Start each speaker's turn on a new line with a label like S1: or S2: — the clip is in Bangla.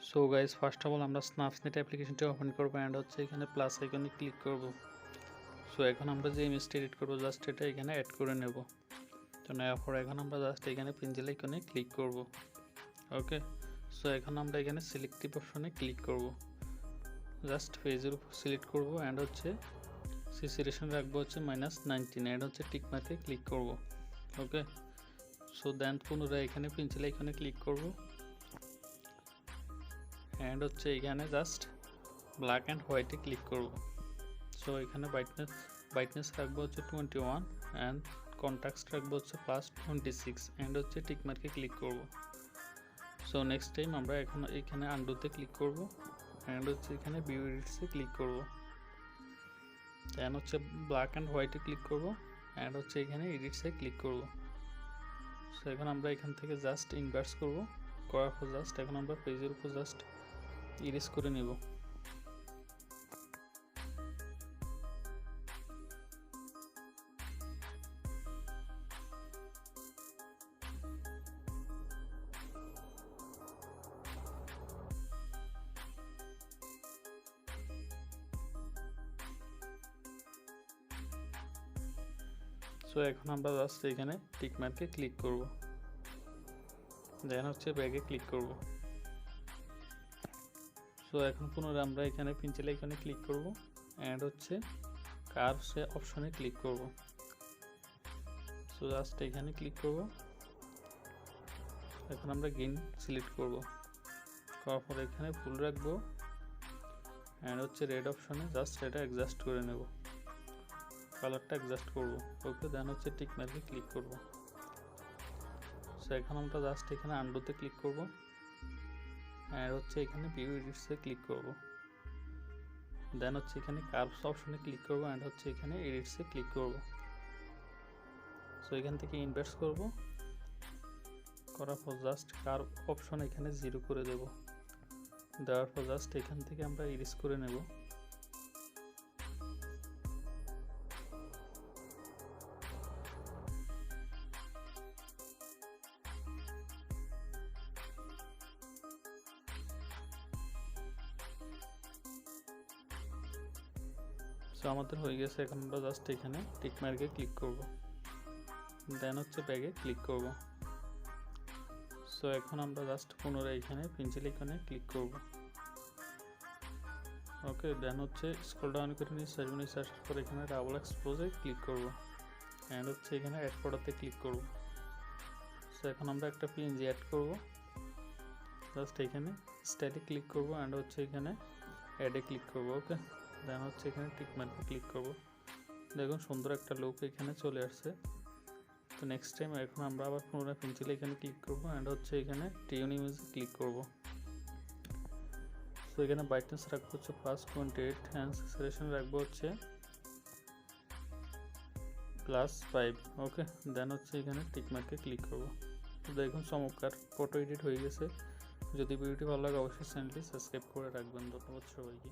S1: So guys first of all আমরা স্ন্যাপসিড অ্যাপ্লিকেশনটি ওপেন করব অ্যান্ড হচ্ছে এখানে প্লাস আইকনে ক্লিক করব। সো এখন আমরা যে ইমেজটি এডিট করব জাস্ট এটা এখানে অ্যাড করে নেব। তো নেওয়ার পর এখন আমরা জাস্ট এখানে পেন্সিল আইকনে ক্লিক করব। ওকে, সো এখন আমরা এখানে সিলেক্টিভ অপশনে ক্লিক করব। জাস্ট পেজের উপর সিলেক্ট করব অ্যান্ড হচ্ছে স্যাচুরেশন রাখবো হচ্ছে -19 অ্যান্ড হচ্ছে টিক মার্কে ক্লিক করব। ওকে, সো দেন পুনরায় এখানে পেন্সিল আইকনে ক্লিক করব অ্যান্ড হচ্ছে এখানে জাস্ট ব্ল্যাক অ্যান্ড হোয়াইটে ক্লিক করব। সো এখানে ব্রাইটনেস রাখবো হচ্ছে 21 অ্যান্ড কন্ট্রাস্ট রাখবো হচ্ছে +26 অ্যান্ড হচ্ছে টিক মার্কে ক্লিক করব। সো নেক্সট টাইম আমরা এখন এখানে আন্ডুতে ক্লিক করব অ্যান্ড হচ্ছে এখানে ভিউ এডিটসে ক্লিক করব। দেন হচ্ছে ব্ল্যাক অ্যান্ড হোয়াইটে ক্লিক করব অ্যান্ড হচ্ছে এখানে এডিটসে ক্লিক করব। সো এখন আমরা এখান থেকে জাস্ট ইনভার্স করব, করার পর জাস্ট এখন আমরা পেজের উপর জাস্ট ইরেজ করে নেব। সো এখন আমরা জাস্ট এখানে টিক মার্কে ক্লিক করব, দেন হচ্ছে ব্যাগে ক্লিক করব। সো এখন পুনরায় আমরা এখানে পেন্সিল আইকনে ক্লিক করব অ্যান্ড হচ্ছে কার্ভস অপশনে ক্লিক করব। সো জাস্ট এখানে ক্লিক করব। এখন আমরা গ্রিন সিলেক্ট করব, করার পর এখানে ফুল রাখবো অ্যান্ড হচ্ছে রেড অপশনে জাস্ট এটা অ্যাডজাস্ট করে নেব, কালারটা অ্যাডজাস্ট করব। ওকে, দেন হচ্ছে টিক মার্কে ক্লিক করব। সো এখন আমরা জাস্ট এখানে আন্ডুতে ক্লিক করব অ্যান্ড হচ্ছে এখানে ভিউ এডিটসে ক্লিক করব। দেন হচ্ছে এখানে কার্ভস অপশনে ক্লিক করব অ্যান্ড হচ্ছে এখানে এডিটসে ক্লিক করব। সো এখান থেকে ইনভার্স করব, করার পর জাস্ট কার্ভ অপশন এখানে 0 করে দেব। দেওয়ার পর জাস্ট এখান থেকে আমরা ইরেজ করে নেব। সো আমাদের হয়ে গেছে। এখন আমরা জাস্ট এখানে টিক মার্কে ক্লিক করব, দেন হচ্ছে ব্যাগে ক্লিক করব। সো এখন আমরা জাস্ট পুনরায় এখানে পেন্সিল আইকনে ক্লিক করব। ওকে, দেন হচ্ছে স্ক্রল ডাউন করে নিয়ে আসার পর এখানে ডাবল এক্সপোজে ক্লিক করব অ্যান্ড হচ্ছে এখানে অ্যাড ফটোতে ক্লিক করব। সো এখন আমরা একটা পিএনজি অ্যাড করব, জাস্ট এখানে স্টাইলে ক্লিক করব অ্যান্ড হচ্ছে এখানে অ্যাডে ক্লিক করব। ওকে, দেন হচ্ছে এখানে টিক মার্কে ক্লিক করব। দেখুন সুন্দর একটা লুক এখানে চলে আসছে। তো নেক্সট টাইম এখন আমরা আবার পুনরায় পেন্সিল এখানে ক্লিক করব অ্যান্ড হচ্ছে এখানে টিউন ইমেজে ক্লিক করব। তো এখানে ব্রাইটনেস রাখবো হচ্ছে +28 অ্যান্ড স্যাচুরেশন রাখবো হচ্ছে +5। ওকে, দেন হচ্ছে এখানে টিক মার্কে ক্লিক করব। তো দেখুন চমৎকার ফটো এডিট হয়ে গেছে। যদি ভিডিওটি ভালো লাগে অবশ্যই চ্যানেলটি সাবস্ক্রাইব করে রাখবেন। ধন্যবাদ সবাইকে।